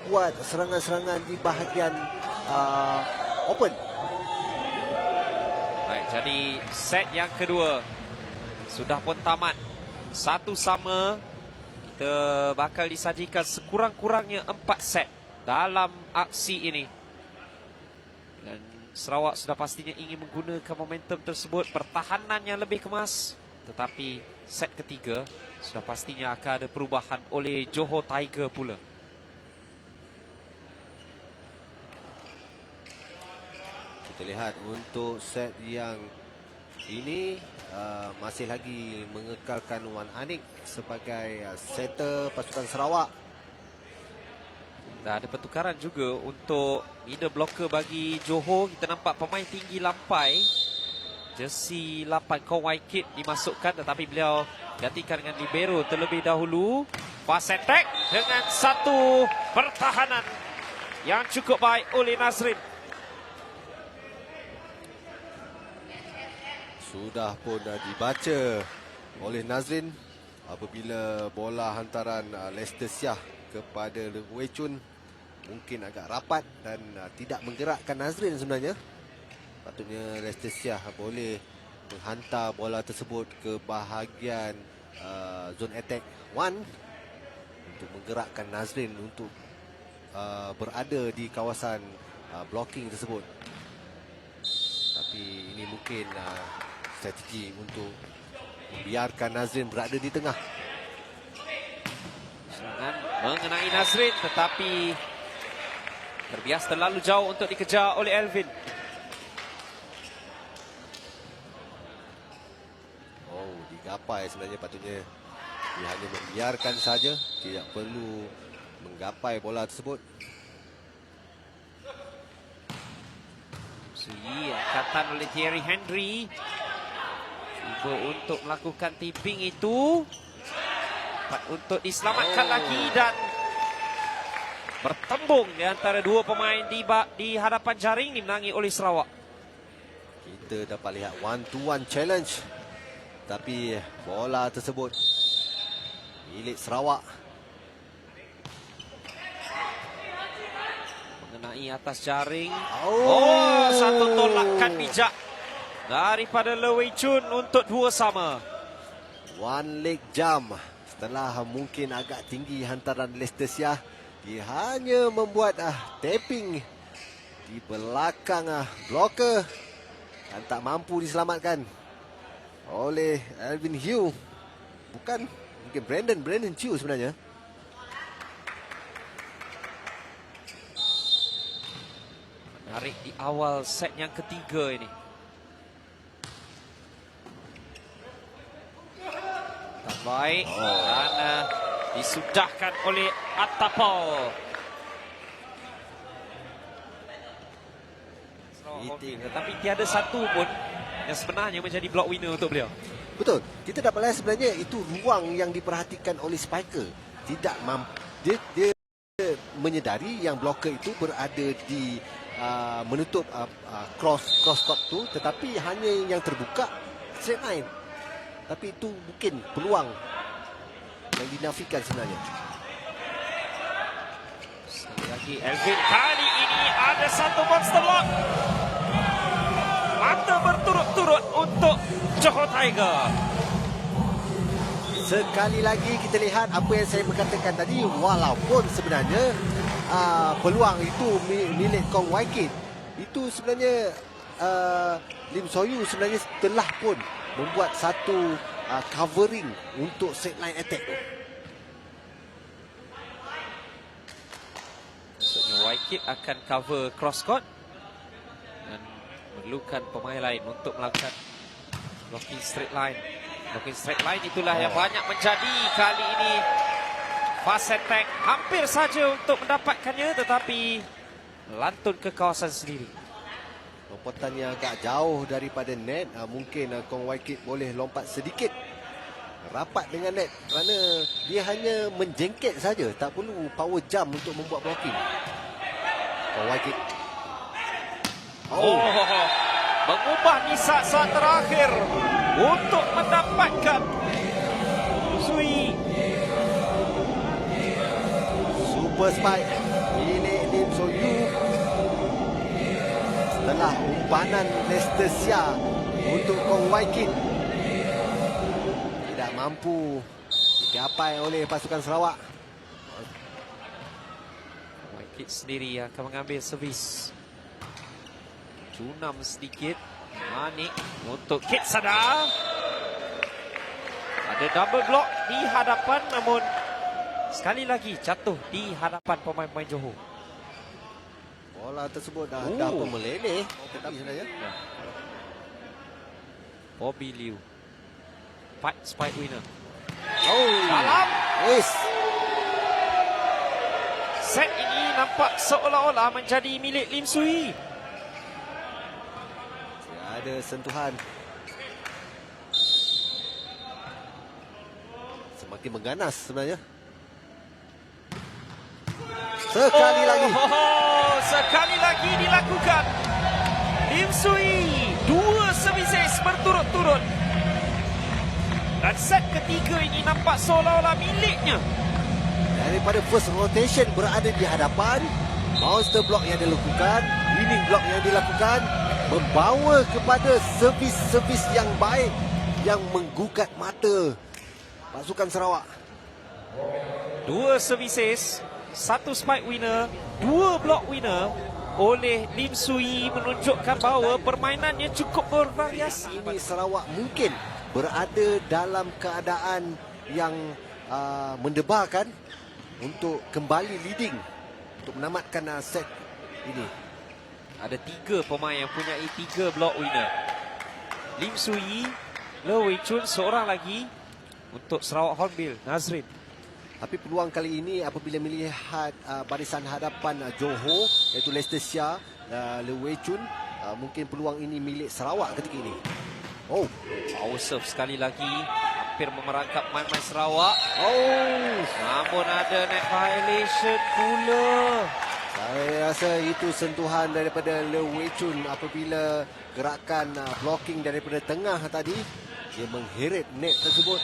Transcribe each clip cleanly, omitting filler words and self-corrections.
membuat serangan-serangan di bahagian open. Baik, jadi set yang kedua sudah pun tamat. 1-1. Kita bakal disajikan sekurang-kurangnya 4 set dalam aksi ini. Dan Sarawak sudah pastinya ingin menggunakan momentum tersebut, pertahanan yang lebih kemas. Tetapi set ketiga sudah pastinya akan ada perubahan oleh Johor Tiger pula. Kita lihat untuk set yang ini masih lagi mengekalkan Wan Anik sebagai setter pasukan Sarawak. Dan ada pertukaran juga untuk middle blocker bagi Johor. Kita nampak pemain tinggi lampai jersey 8 Kong Waikit dimasukkan, tetapi beliau gantikan dengan libero terlebih dahulu. Fast attack dengan satu pertahanan yang cukup baik oleh Nazrin. Sudah pun dibaca oleh Nazrin apabila bola hantaran Lester Siah kepada Wei Chun mungkin agak rapat dan tidak menggerakkan Nazrin sebenarnya. Patutnya Lester Siah boleh menghantar bola tersebut ke bahagian zone attack 1 untuk menggerakkan Nazrin untuk berada di kawasan blocking tersebut. Tapi ini mungkin strategi untuk membiarkan Nazrin berada di tengah. Serangan mengenai Nazrin, tetapi terbias terlalu jauh untuk dikejar oleh Elvin. Oh, digapai sebenarnya patutnya. Dia hanya membiarkan saja, tidak perlu menggapai bola tersebut. Sui angkatan oleh Thierry Henry. Cuba untuk melakukan tipping itu. Dapat untuk diselamatkan lagi dan bertembung di antara dua pemain di hadapan jaring dimenangi oleh Sarawak. Kita dapat lihat 1-to-1 challenge. Tapi bola tersebut milik Sarawak. Mengenai atas jaring. Oh, satu tolakan bijak daripada Le Wei Chun untuk 2-2. One leg jump. Setelah mungkin agak tinggi hantaran Lester Siah, dia hanya membuat tapping di belakang blocker dan tak mampu diselamatkan oleh Alvin Hugh. Bukan, mungkin Brandon Chew sebenarnya. Menarik di awal set yang ketiga ini. Tak baik dan disudahkan oleh Atapau. Tetapi tiada satu pun yang sebenarnya menjadi block winner untuk beliau. Betul. Kita dapat lihat sebenarnya itu ruang yang diperhatikan oleh spiker. Tidak mampu. Dia menyedari yang blocker itu berada di menutup cross court tu, tetapi hanya yang terbuka straight line. Tapi itu mungkin peluang yang dinafikan sebenarnya. Sekali lagi Elvin, kali ini ada satu monster lock. Mata berturut-turut untuk Johor Tiger. Sekali lagi kita lihat apa yang saya berkatakan tadi, walaupun sebenarnya peluang itu milik Kong Waikit, itu sebenarnya Lim Soyu sebenarnya telah pun membuat satu covering untuk set line attack tu. Maksudnya Waikit akan cover cross court dan memerlukan pemain lain untuk melakukan blocking straight line. Blocking straight line itulah yang banyak menjadi kali ini. Fast attack hampir saja untuk mendapatkannya, tetapi lantun ke kawasan sendiri. Lompatan yang agak jauh daripada net. Mungkin Kong Waikit boleh lompat sedikit rapat dengan net kerana dia hanya menjengket saja, tak perlu power jump untuk membuat blocking. Kong Waikit mengubah di saat-saat terakhir untuk mendapatkan Sui. super spike milik Lim Soyu. Setelah umpanan Lester Sia untuk Kong Wai Kit, tidak mampu digapai oleh pasukan Sarawak. Waikit sendiri akan mengambil servis. Cunam sedikit. Manik untuk Kit Sada. Ada double block di hadapan, namun sekali lagi jatuh di hadapan pemain-pemain Johor. Bola tersebut dah pun meleleh tetapi sebenarnya. Bobby Liu. Spike winner. Malam. Yes. Set ini nampak seolah-olah menjadi milik Lim Sui. Ada sentuhan. Semakin mengganas sebenarnya. Sekali lagi. Sekali lagi dilakukan. Lim Sui 2 services berturut-turut. Dan set ketiga ini nampak seolah-olah miliknya. Daripada first rotation berada di hadapan, monster block yang dilakukan, winning block yang dilakukan, membawa kepada servis-servis yang baik yang menggugat mata pasukan Sarawak. 2 services, 1 spike winner, 2 block winner oleh Lim Sui menunjukkan bahawa permainannya cukup bervariasi. Ini Sarawak mungkin berada dalam keadaan yang mendebarkan untuk kembali leading untuk menamatkan set ini. Ada 3 pemain yang punya 3 block winner. Lim Sui, Le Wei Chun, seorang lagi untuk Sarawak Hornbill, Nazrin. Tapi peluang kali ini apabila melihat barisan hadapan Johor, iaitu Lester Sia, Le Wei Chun, mungkin peluang ini milik Sarawak ketika ini. Power serve sekali lagi, hampir memerangkap main-main Sarawak. Namun ada net violation pula. Saya rasa itu sentuhan daripada Le Wei Chun apabila gerakan blocking daripada tengah tadi, dia mengheret net tersebut.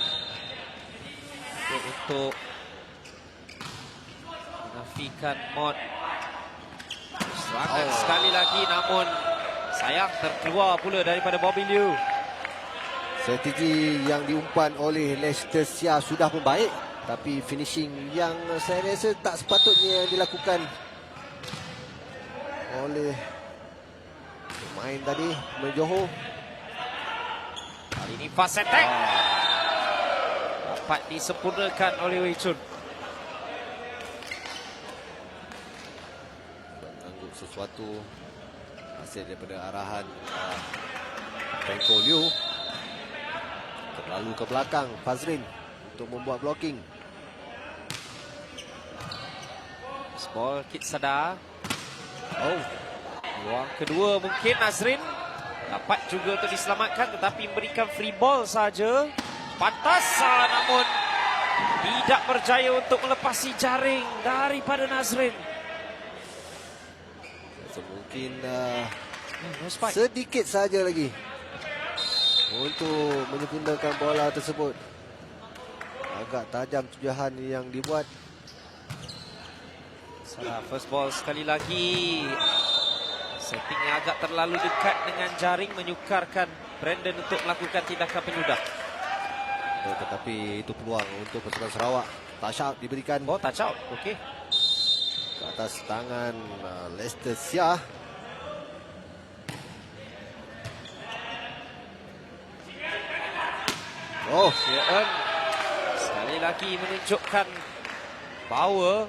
Untuk menafikan mod. Serangan sekali lagi, namun sayang terkeluar pula daripada Bobby Liu. Strategi yang diumpan oleh Lester Sia sudah pun baik, tapi finishing yang saya rasa tak sepatutnya dilakukan oleh pemain tadi, pemain Johor. Kali ini fast attack. Dapat disempurnakan oleh Wei Chun. Mengangguk sesuatu hasil daripada arahan Franco Liu. Terlalu ke belakang Fazrin untuk membuat blocking. Ball Kit Sada. Peluang kedua mungkin Nazrin. Dapat juga untuk diselamatkan, tetapi memberikan free ball saja. Pantas, namun tidak berjaya untuk melepasi jaring daripada Nazrin. Mungkin No sedikit saja lagi untuk menyempurnakan bola tersebut. Agak tajam tujuan yang dibuat. Salah first ball sekali lagi. Settingnya agak terlalu dekat dengan jaring, menyukarkan Brandon untuk melakukan tindakan penyudah. Tetapi itu peluang untuk pasukan Sarawak. Touch out diberikan. Touch out. Okey. Ke atas tangan Lester Sia. Sien sekali lagi menunjukkan power,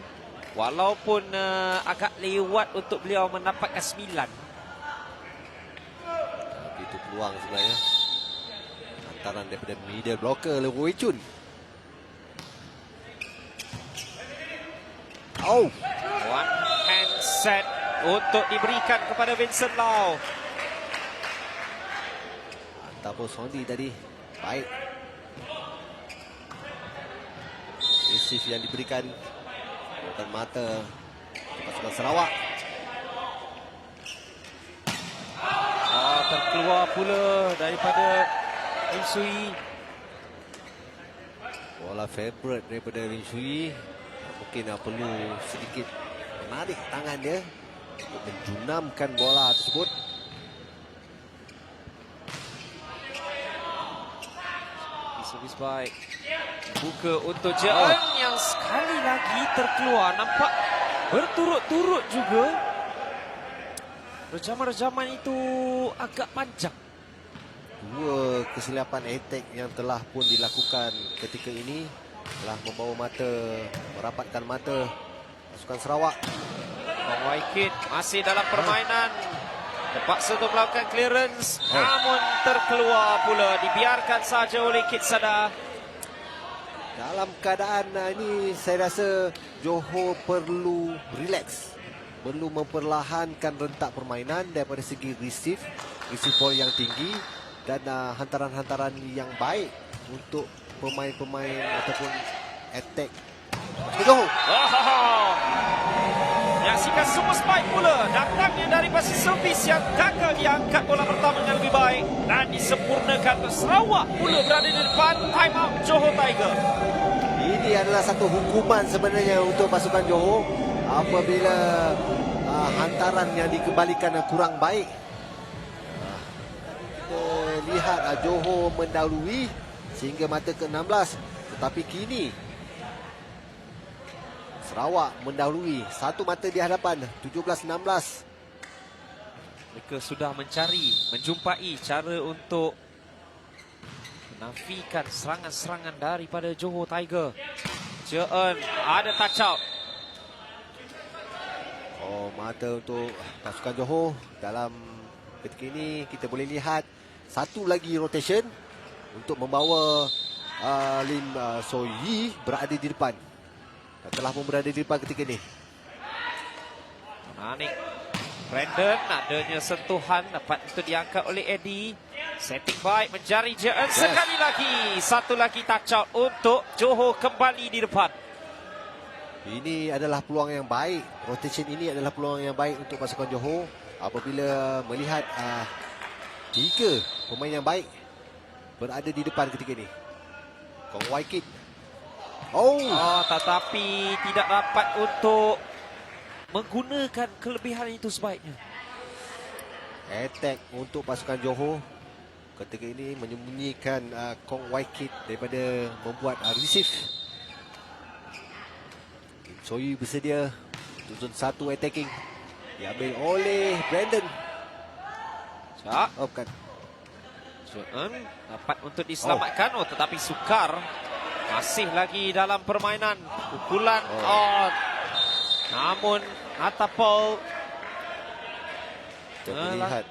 walaupun agak lewat untuk beliau mendapatkan 9. Tapi itu peluang sebenarnya. Hantaran daripada middle blocker Le Wei Chun. One hand set untuk diberikan kepada Vincent Lau. Ataupun Sondi tadi. Baik. Receive yang diberikan. Bukan mata pasukan Sarawak. Terkeluar pula daripada Lim Sui. Bola favorite daripada Lim Sui. Mungkin perlu sedikit menarik tangan dia untuk menjunamkan bola tersebut. Servis baik. Buka untuk Jeon yang sekali lagi terkeluar. Nampak berturut-turut juga. Rejaman-rejaman itu agak panjang. Dua kesilapan attack yang telah pun dilakukan ketika ini telah membawa mata, merapatkan mata pasukan Sarawak. Kong Wai Kit masih dalam permainan. Terpaksa untuk melakukan clearance. Namun terkeluar pula. Dibiarkan saja oleh Kit Sada. Dalam keadaan ini saya rasa Johor perlu relax. Perlu memperlahankan rentak permainan daripada segi receive point yang tinggi dan hantaran-hantaran yang baik untuk pemain-pemain ataupun attack Johor. Menyaksikan semua spike pula. Datangnya dari basis servis yang gagal diangkat bola pertama dengan lebih baik. Dan disempurnakan untuk Sarawak pula berada di depan. Time out Johor Tiger. Ini adalah satu hukuman sebenarnya untuk pasukan Johor apabila hantaran yang dikembalikan kurang baik. Kita lihat Johor mendahului sehingga mata ke-16. Tetapi kini Sarawak mendahului satu mata di hadapan 17-16. Mereka sudah menjumpai cara untuk menafikan serangan-serangan daripada Johor Tiger. Jeon ada touch out. Mata untuk pasukan Johor. Dalam ketika ini kita boleh lihat satu lagi rotation untuk membawa Lim So Yi berada di depan. Telah pun berada di depan ketika ini. Menarik. Brandon adanya sentuhan dapat itu diangkat oleh Eddie. Setting baik mencari Jeon sekali lagi. Satu lagi touch out untuk Johor kembali di depan. Ini adalah peluang yang baik. Rotation ini adalah peluang yang baik untuk pasukan Johor apabila melihat tiga pemain yang baik berada di depan ketika ini. Kong Wai Kit. Tetapi tidak dapat untuk menggunakan kelebihan itu sebaiknya. Attack untuk pasukan Johor ketika ini menyembunyikan Kong Wai Kit daripada membuat receive. Soyu bersedia untuk zone 1 attacking. Diambil oleh Brandon. Bukan. Jeon dapat untuk diselamatkan. Tetapi sukar. Masih lagi dalam permainan. Pukulan on. Namun Atta Paul terlihat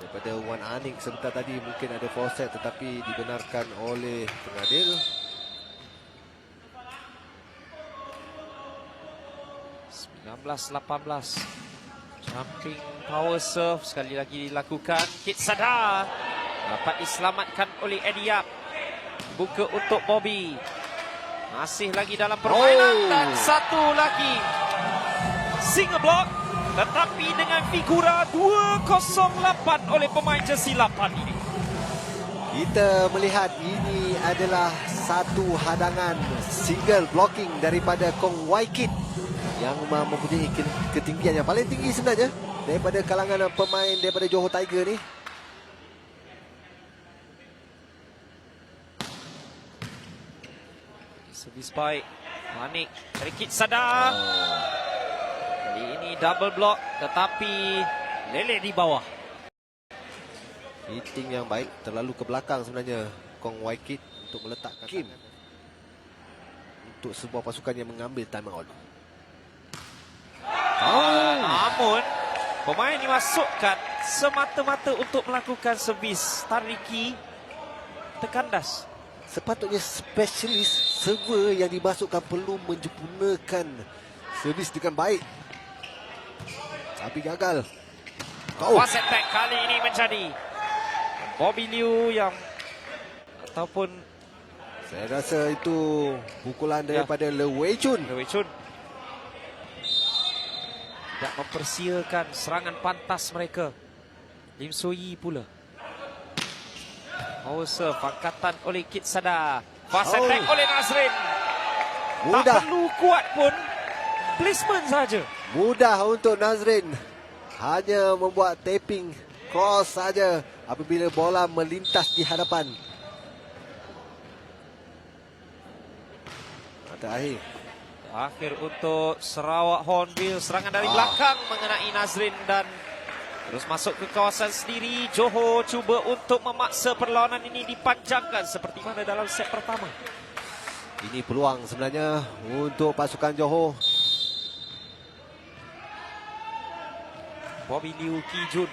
daripada Wan Anik sebentar tadi mungkin ada foul set tetapi dibenarkan oleh pengadil. 19-18. Jumping power serve sekali lagi dilakukan. Kit Sada dapat diselamatkan oleh Eddie Yap. Buka untuk Bobby. Masih lagi dalam permainan. Dan satu lagi single block. Tetapi dengan figura 208 oleh pemain jersey 8 ini. Kita melihat ini adalah satu hadangan single blocking daripada Kong Wai Kit yang mempunyai ketinggian yang paling tinggi sebenarnya daripada kalangan pemain daripada Johor Tiger ni. Servis baik. Manik dari Kit Sada. Kali ini double block tetapi lele di bawah. Hitting yang baik, terlalu ke belakang sebenarnya Kong Wai Kit untuk meletakkan Kim untuk sebuah pasukan yang mengambil timeout. Namun pemain dimasukkan semata-mata untuk melakukan servis tariki terkandas. Sepatutnya spesialis server yang dimasukkan perlu menyempurnakan servis dengan baik. Tapi gagal. Fast attack kali ini menjadi Bobby Liu yang ataupun saya rasa itu pukulan daripada Le Wei Chun. Le Wei Chun tidak mempersiakan serangan pantas mereka. Lim So Yi pula. Power serve angkatan oleh Kit Sada. Fast attack oleh Nazrin. Mudah. Tak perlu kuat pun. placement saja. Mudah untuk Nazrin. Hanya membuat tapping cross saja apabila bola melintas di hadapan. Akhir untuk Sarawak Hornbill. Serangan dari belakang mengenai Nazrin dan terus masuk ke kawasan sendiri. Johor cuba untuk memaksa perlawanan ini dipanjangkan seperti mana dalam set pertama. Ini peluang sebenarnya untuk pasukan Johor. Bobby Liu Kijun.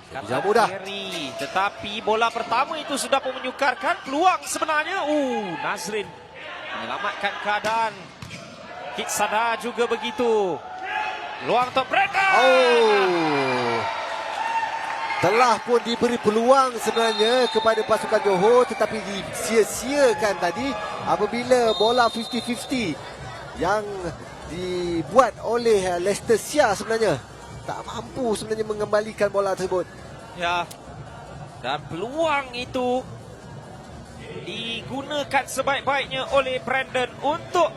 Bisa mudah. Kiri, tetapi bola pertama itu sudah pun menyukarkan peluang sebenarnya. Nazrin menyelamatkan keadaan. Kitsada juga begitu. Peluang untuk Brandon. Telah pun diberi peluang sebenarnya kepada pasukan Johor, tetapi disia-siakan tadi apabila bola 50-50 yang dibuat oleh Leicester Sia sebenarnya tak mampu sebenarnya mengembalikan bola tersebut. Ya, dan peluang itu digunakan sebaik-baiknya oleh Brandon untuk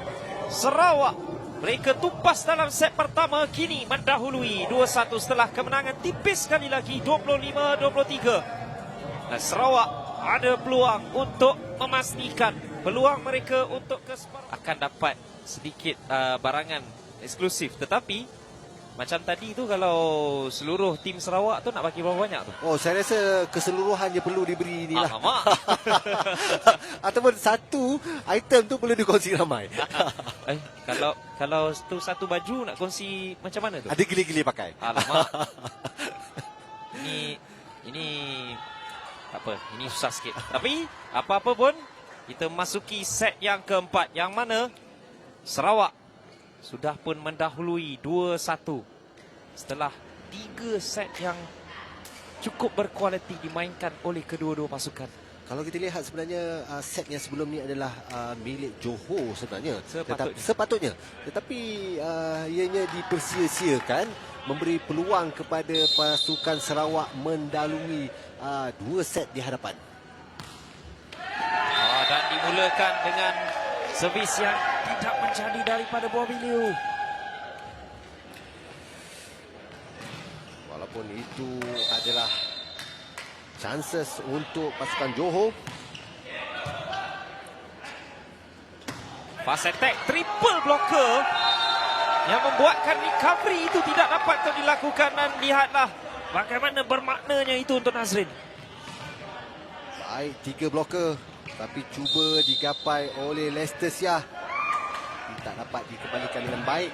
Sarawak. Mereka tumpas dalam set pertama, kini mendahului 2-1 setelah kemenangan tipis sekali lagi 25-23. Dan Sarawak ada peluang untuk memastikan peluang mereka untuk akan dapat sedikit barangan eksklusif. Tetapi macam tadi tu, kalau seluruh tim Sarawak tu nak bagi berapa banyak tu? Saya rasa keseluruhannya perlu diberi inilah. Alamak. Ataupun satu item tu perlu dikongsi ramai. Kalau tu satu baju nak kongsi macam mana tu? Ada gili-gili pakai. Alamak. Ini apa? Ini susah sikit. Tapi apa-apa pun kita masuki set yang keempat, yang mana Sarawak sudah pun mendahului 2-1 setelah 3 set yang cukup berkualiti dimainkan oleh kedua-dua pasukan. Kalau kita lihat sebenarnya set yang sebelum ni adalah milik Johor sebenarnya. Sepatutnya. Tetapi ianya dipersia-siakan, memberi peluang kepada pasukan Sarawak mendahului 2 set di hadapan. Dan dimulakan dengan servis yang tidak menjadi daripada Bobby Liu. Walaupun itu adalah chances untuk pasukan Johor. Fast attack, triple blocker yang membuatkan recovery itu tidak dapat dilakukan. Dan lihatlah bagaimana bermaknanya itu untuk Nazrin. Baik, 3 blocker, tapi cuba digapai oleh Leicester Sia. Tak dapat dikembalikan dengan baik.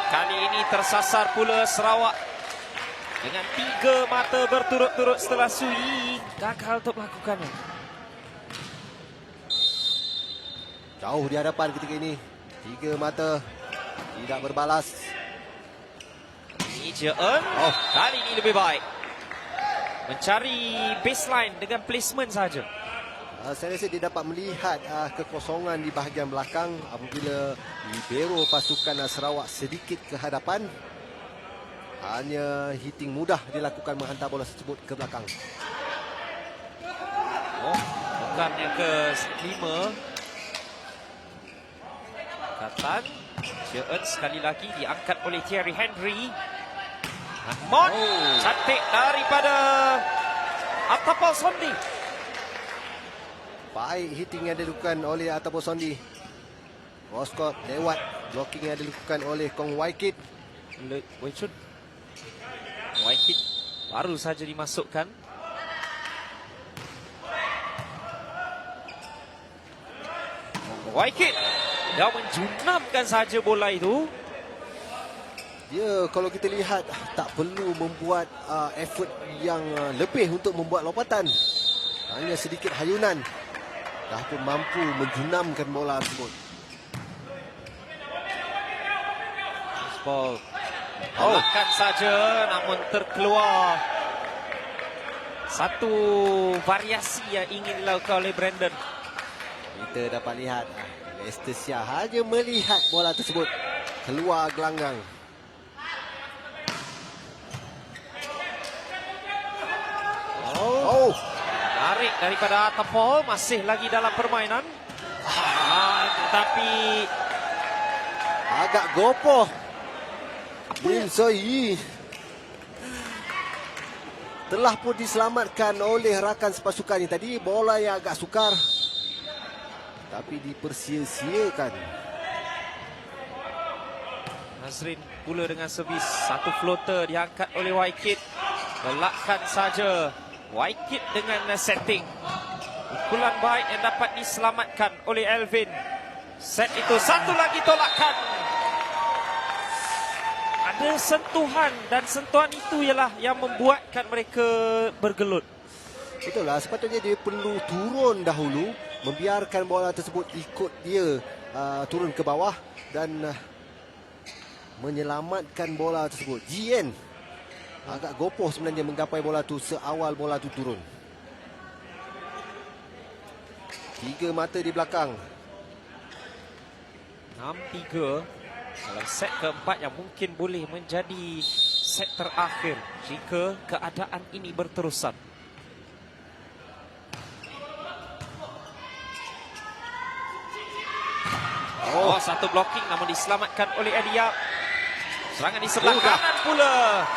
Kali ini tersasar pula Sarawak dengan 3 mata berturut-turut setelah Sui gagal untuk melakukannya. Jauh di hadapan ketika ini. 3 mata tidak berbalas. Ini Jeon. Kali ini lebih baik mencari baseline dengan placement saja. Saya rasa dia dapat melihat kekosongan di bahagian belakang apabila libero pasukan Sarawak sedikit ke hadapan. Hanya hitting mudah dilakukan menghantar bola tersebut ke belakang. Bukan yang ke-5. Katan Jeon sekali lagi diangkat oleh Thierry Henry. Mon cantik daripada Atapal Sondi. Baik hitting yang dilakukan oleh Atapal Sondi. Roscott lewat. Blocking yang dilakukan oleh Kong Waikit. Waikit baru saja dimasukkan. Waikit dia menjunamkan saja bola itu. Dia kalau kita lihat tak perlu membuat effort yang lebih untuk membuat lompatan. Hanya sedikit hayunan dah pun mampu menjunamkan bola tersebut. Ball tolakkan saja, namun terkeluar satu variasi yang ingin dilakukan oleh Brandon. Kita dapat lihat Leicester Sia hanya melihat bola tersebut keluar gelanggang. Tarik daripada Atapol, masih lagi dalam permainan. Tetapi agak gopoh. Lim Soyi telah pun diselamatkan oleh rakan sepasukannya tadi. Bola yang agak sukar, tapi dipersia-siakan. Nazrin pula dengan servis. Satu floater diangkat oleh Waikid. Belakkan saja Waikid dengan setting. Pukulan baik yang dapat diselamatkan oleh Elvin. Set itu satu lagi tolakan. Ada sentuhan, dan sentuhan itu ialah yang membuatkan mereka bergelut. Itulah sepatutnya dia perlu turun dahulu, membiarkan bola tersebut ikut dia turun ke bawah dan menyelamatkan bola tersebut. GN agak gopoh sebenarnya menggapai bola tu seawal bola tu turun. 3 mata di belakang. 6-3 dalam set keempat yang mungkin boleh menjadi set terakhir jika keadaan ini berterusan. Satu blocking namun diselamatkan oleh Edia. Serangan di sebelah kanan pula.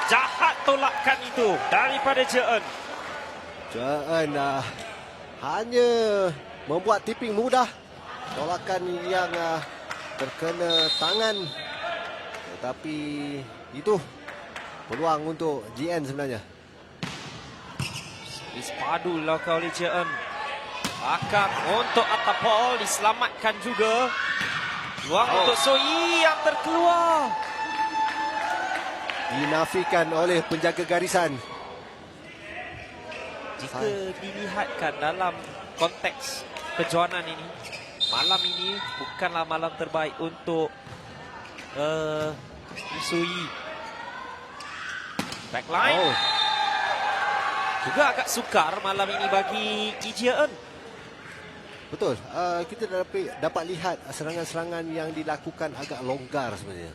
Jahat tolakan itu daripada Jeon. Jeon hanya membuat tipping mudah. Tolakan yang terkena tangan. Tetapi itu peluang untuk GN sebenarnya. Dispadu dilakukan oleh Jeon. Belakang untuk Atapol, diselamatkan juga. Peluang untuk Soyi yang terkeluar. Dinafikan oleh penjaga garisan. Jika dilihatkan dalam konteks kejohanan ini, malam ini bukanlah malam terbaik untuk Soyi. Backline. Juga agak sukar malam ini bagi Jeon. Betul. Kita dapat lihat serangan-serangan yang dilakukan agak longgar sebenarnya.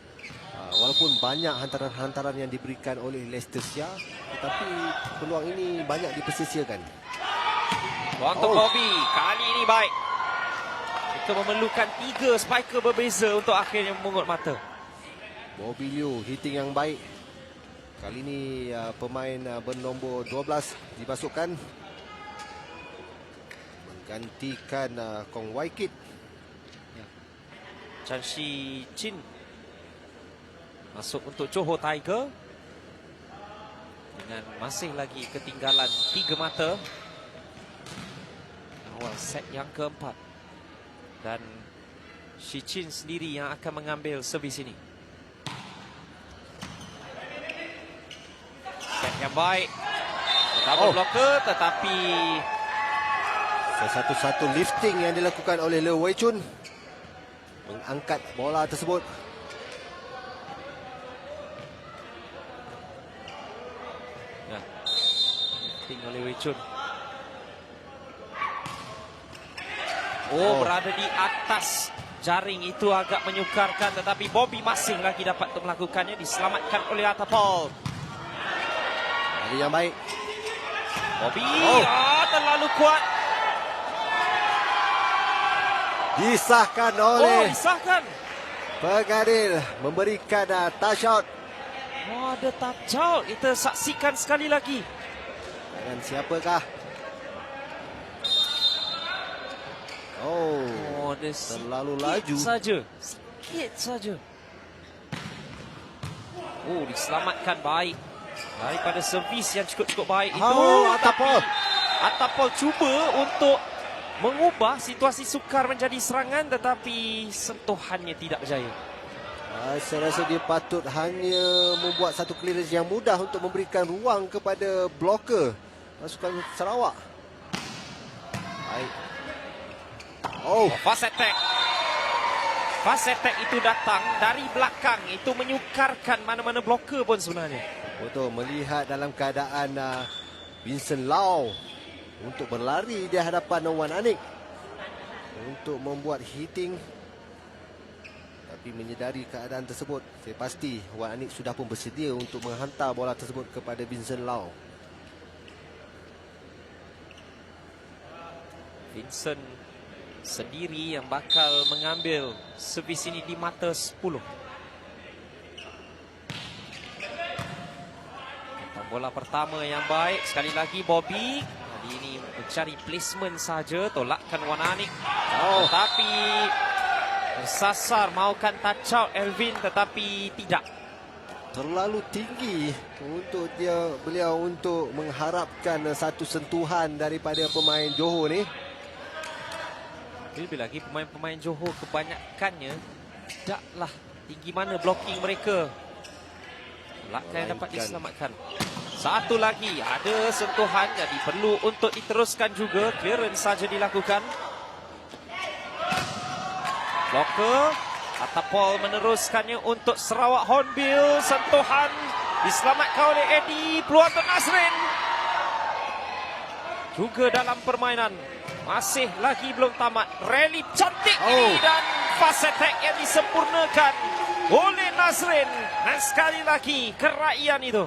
Walaupun banyak hantaran-hantaran yang diberikan oleh Leicester Sia, tetapi peluang ini banyak dipersia-siakan. Peluang untuk Bobby. Kali ini baik. Kita memerlukan 3 spiker berbeza untuk akhirnya memungut mata. Bobby Liu hitting yang baik. Kali ini pemain bernombor 12 dibasuhkan. Menggantikan Kong Waikid. Chan Shi Chin masuk untuk Johor Tiger. Dengan masih lagi ketinggalan 3 mata. Awal set yang keempat. Dan Shi Chin sendiri yang akan mengambil servis ini. Set yang baik. Double blocker tetapi satu-satu lifting yang dilakukan oleh Le Wei Chun. Mengangkat bola tersebut. Lifting oleh Wei Chun. Berada di atas jaring itu agak menyukarkan, tetapi Bobby masih lagi dapat untuk melakukannya. Diselamatkan oleh Atapol. Hari yang baik. Bobby terlalu kuat. Disahkan oleh disahkan. pengadil, memberikan touch out. Ada touch out. Kita saksikan sekali lagi. Dan siapakah? Terlalu laju saja. Sikit saja. Diselamatkan baik daripada servis yang cukup baik itu. Atapol cuba untuk mengubah situasi sukar menjadi serangan, tetapi sentuhannya tidak berjaya. Saya rasa dia patut hanya membuat satu clearance yang mudah untuk memberikan ruang kepada bloker pasukan Sarawak. Baik. Fast attack. Fast attack itu datang dari belakang. Itu menyukarkan mana-mana bloker pun sebenarnya. Betul, melihat dalam keadaan Vincent Lau untuk berlari di hadapan Wan Anik untuk membuat hitting, tapi menyedari keadaan tersebut, saya pasti Wan Anik sudah pun bersedia untuk menghantar bola tersebut kepada Vincent Lau. Vincent sendiri yang bakal mengambil servis ini di mata 10. Bola pertama yang baik. Sekali lagi Bobby. Kali ini mencari placement saja. Tolakkan Wananik. Tetapi tersasar. Maukan touch out Elvin. Tetapi tidak. Terlalu tinggi untuk beliau untuk mengharapkan satu sentuhan daripada pemain Johor ni. Lebih lagi pemain-pemain Johor kebanyakannya tidaklah tinggi mana blocking mereka. Tolakkan yang dapat diselamatkan. Satu lagi, ada sentuhan, jadi perlu untuk diteruskan juga. Clearance saja dilakukan. Blocker. Atapol meneruskannya untuk Sarawak Hornbill. Sentuhan diselamatkan oleh Eddie. Peluang untuk Nazrin. Juga dalam permainan. Masih lagi belum tamat. Rally cantik ini dan fast attack yang disempurnakan oleh Nazrin. Dan sekali lagi keraian itu.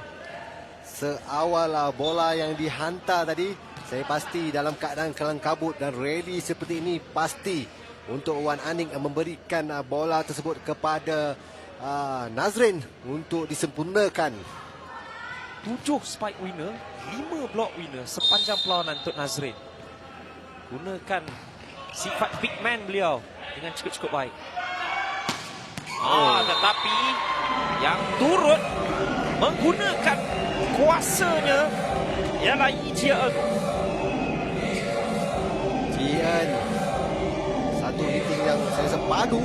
Seawal bola yang dihantar tadi, saya pasti dalam keadaan kelang kabut dan ready seperti ini, pasti untuk Wan Anik memberikan bola tersebut kepada Nazrin untuk disempurnakan. 7 spike winner, 5 block winner sepanjang perlawanan untuk Nazrin. Gunakan sifat big man beliau dengan cukup-cukup baik. Tetapi yang turut menggunakan kuasanya ialah Jian. Satu hitting yang saya rasa padu.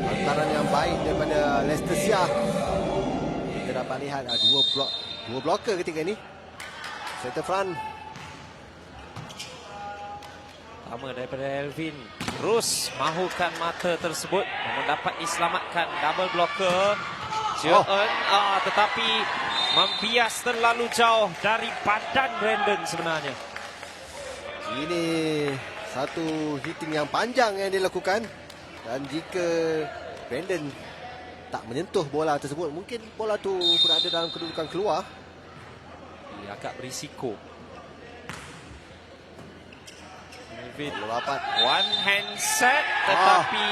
Hantaran yang baik daripada Lester Siah. Kita dapat lihat dua blocker ketika ini. Center front. Sama daripada Elvin. Terus mahukan mata tersebut. Namun dapat diselamatkan. Double blocker. Tetapi membias terlalu jauh dari badan Brandon sebenarnya. Ini satu hitting yang panjang yang dilakukan. Dan jika Brandon tak menyentuh bola tersebut, mungkin bola tu berada dalam kedudukan keluar. Dia agak berisiko. One hand set, tetapi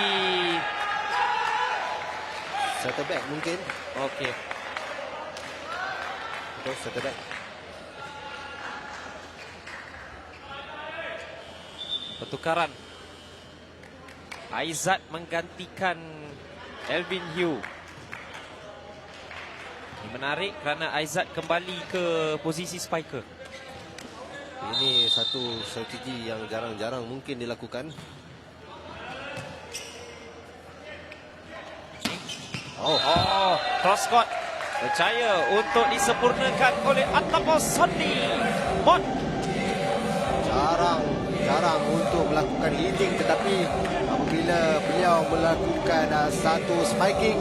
settle back mungkin. Okey. Terus settle back. Pertukaran. Aizat menggantikan Elvin Hugh. Ini menarik kerana Aizat kembali ke posisi spiker. Ini satu strategi yang jarang-jarang mungkin dilakukan. Cross court. Percaya untuk disempurnakan oleh Atapol Sandi. Jarang untuk melakukan hitting, tetapi apabila beliau melakukan satu spiking,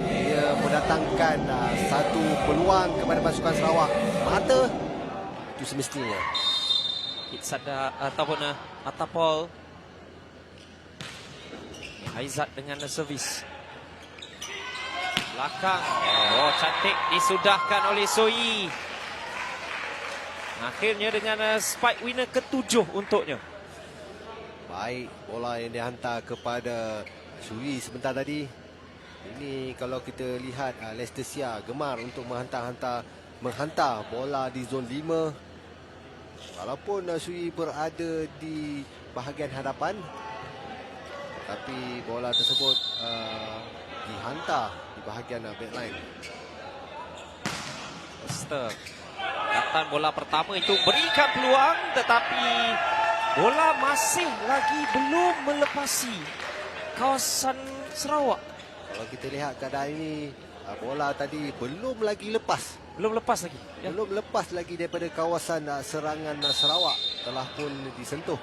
dia mendatangkan satu peluang kepada pasukan Sarawak. Mata itu semestinya. Hitsada ataupun Atapol. Aizat dengan servis. Belakang. Cantik disudahkan oleh Soi. Akhirnya dengan spike winner ke-7 untuknya. Baik, bola yang dihantar kepada Sui sebentar tadi. Ini kalau kita lihat Lester Siah gemar untuk menghantar bola di zon 5. Walaupun Sui berada di bahagian hadapan, tapi bola tersebut dihantar di bahagian backline. Lester. Datang bola pertama itu berikan peluang, tetapi bola masih lagi belum melepasi kawasan Sarawak. Kalau kita lihat keadaan ini, bola tadi belum lagi lepas. Belum lepas lagi. Ya. Belum lepas lagi daripada kawasan serangan Sarawak. Telah pun disentuh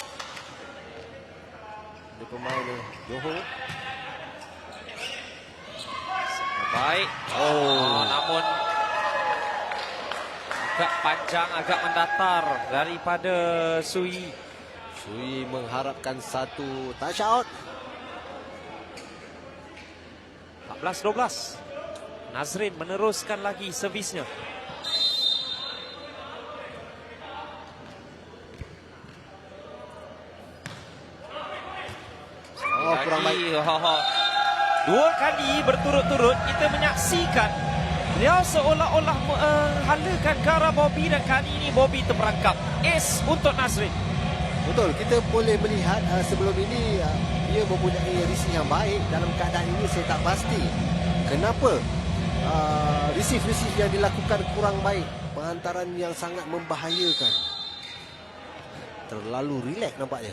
oleh pemain Johor. Baik. Namun agak panjang, agak mendatar daripada Sui. Sui mengharapkan satu touch out. 14-12. Nazrin meneruskan lagi servisnya. kurang baik. Dua kali berturut-turut kita menyaksikan beliau seolah-olah menghalakan ke arah Bobby, dan kali ini Bobby terperangkap. Ace untuk Nazrin. Betul, kita boleh melihat sebelum ini dia mempunyai receive yang baik. Dalam keadaan ini saya tak pasti kenapa receive yang dilakukan kurang baik. Penghantaran yang sangat membahayakan. Terlalu relax nampaknya.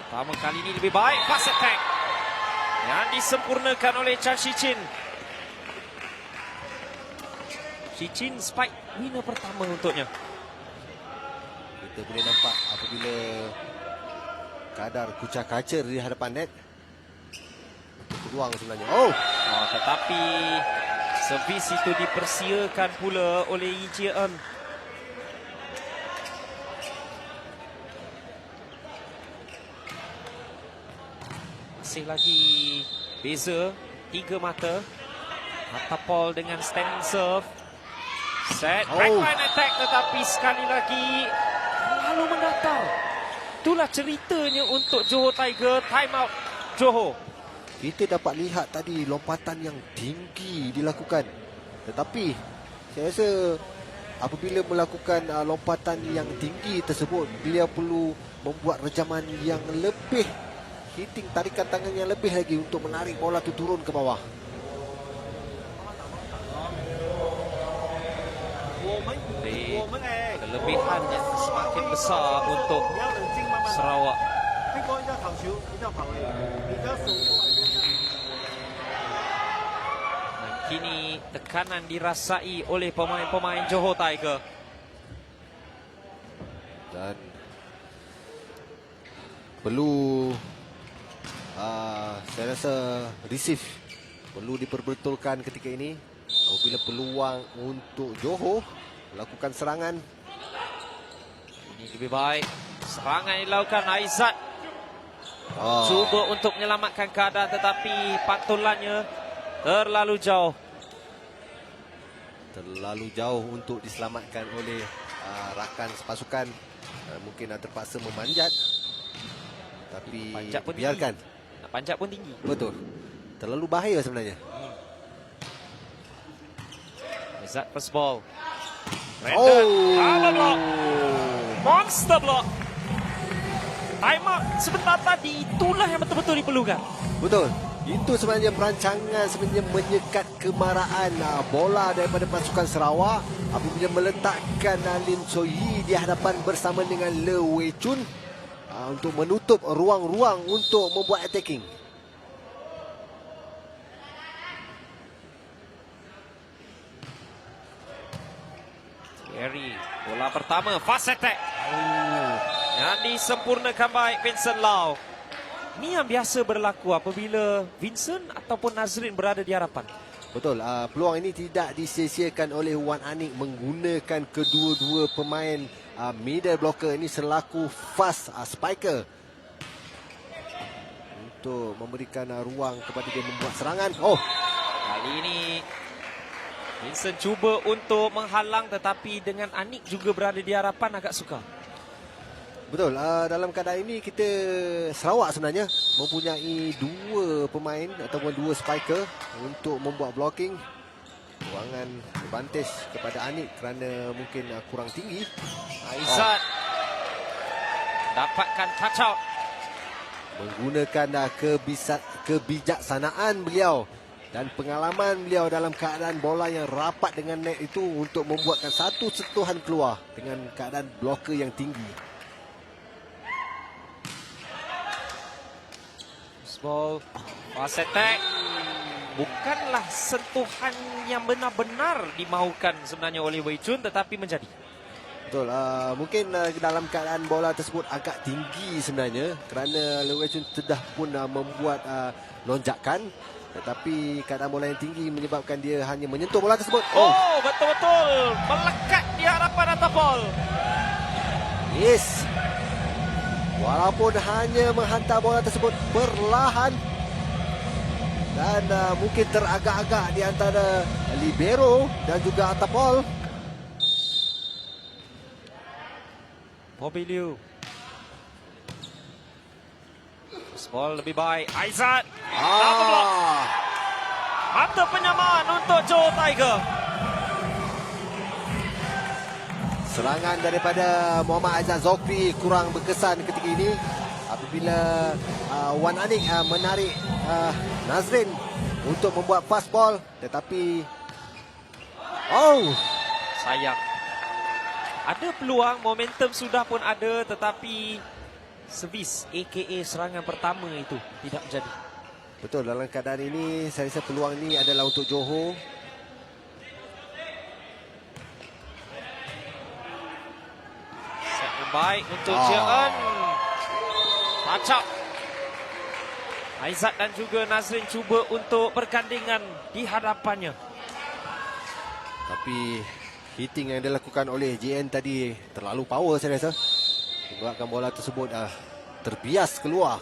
Pertama kali ini lebih baik pass attack yang disempurnakan oleh Chan Shichin. Shichin spike winner pertama untuknya. Kita boleh nampak apabila kadar kucar kacir di hadapan net, peluang sebenarnya. Tetapi servis itu dipersiakan pula oleh Yi Jie-eun. Masih lagi beza 3 mata. Atapol dengan standing serve. Set backline attack, tetapi sekali lagi lalu mendatar. Itulah ceritanya untuk Johor Tiger. Time out Johor. Kita dapat lihat tadi lompatan yang tinggi dilakukan. Tetapi saya rasa apabila melakukan lompatan yang tinggi tersebut, beliau perlu membuat rejaman yang lebih, hitting tarikan tangan yang lebih lagi untuk menarik bola itu turun ke bawah. Kelebihan yang semakin besar untuk Sarawak. Dan kini tekanan dirasai oleh pemain-pemain Johor Tiger. Dan perlu saya rasa receive perlu diperbetulkan ketika ini. Apabila peluang untuk Johor melakukan serangan, ini lebih baik. Serangan dilakukan Aizat. Cuba untuk menyelamatkan keadaan, tetapi pantulannya terlalu jauh. Terlalu jauh untuk diselamatkan oleh rakan sepasukan. Mungkin terpaksa memanjat, tapi Panjat pun biarkan. Tinggi. Nak panjat pun tinggi. Betul. Terlalu bahaya sebenarnya. Aizat first ball. Brandon, cover block. Monster block. Time out sebentar tadi, itulah yang betul-betul diperlukan. Betul. Itu sebenarnya perancangan sebenarnya menyekat kemarahan bola daripada pasukan Sarawak apabila meletakkan Lim Choi Hee di hadapan bersama dengan Le Wei Chun untuk menutup ruang-ruang untuk membuat attacking. Thierry, bola pertama, fast attack. Yang disempurnakan baik Vincent Lau. Ini yang biasa berlaku apabila Vincent ataupun Nazrin berada di hadapan. Betul, peluang ini tidak disia-siakan oleh Wan Anik menggunakan kedua-dua pemain middle blocker ini selaku fast spiker untuk memberikan ruang kepada dia membuat serangan. Kali ini Vincent cuba untuk menghalang, tetapi dengan Anik juga berada di hadapan agak sukar. Betul, dalam keadaan ini kita Sarawak sebenarnya mempunyai dua pemain ataupun dua spiker untuk membuat blocking. Ruangan advantage kepada Anik kerana mungkin kurang tinggi. Aizat dapatkan touch out. Menggunakan kebijaksanaan beliau dan pengalaman beliau dalam keadaan bola yang rapat dengan net itu untuk membuatkan satu sentuhan keluar dengan keadaan blocker yang tinggi. Ball, fast attack. Bukanlah sentuhan yang benar-benar dimaukan sebenarnya oleh Wei Chun, tetapi menjadi. Betul, mungkin dalam keadaan bola tersebut agak tinggi sebenarnya kerana Le Wei Chun sudah pun membuat lonjakan, tetapi keadaan bola yang tinggi menyebabkan dia hanya menyentuh bola tersebut. Betul-betul melekat di hadapan Atapol. Yes. Walaupun hanya menghantar bola tersebut perlahan dan mungkin teragak-agak di antara libero dan juga Atapol. Bobby Liu Ball lebih baik. Aizat. Double block. Mata penyamaan untuk Johor Tiger. Serangan daripada Muhammad Aizat Zokri kurang berkesan ketika ini apabila Wan Anik menarik Nazrin untuk membuat fast ball, tetapi sayang. Ada peluang, momentum sudah pun ada, tetapi servis aka serangan pertama itu tidak menjadi. Betul, dalam keadaan ini saya rasa peluang ini adalah untuk Johor. Set yang baik untuk Jeon. Touch up. Aizat dan juga Nazrin cuba untuk bergandingan di hadapannya. Tapi hitting yang dilakukan oleh JN tadi terlalu power saya rasa. Membuatkan bola tersebut terbias keluar.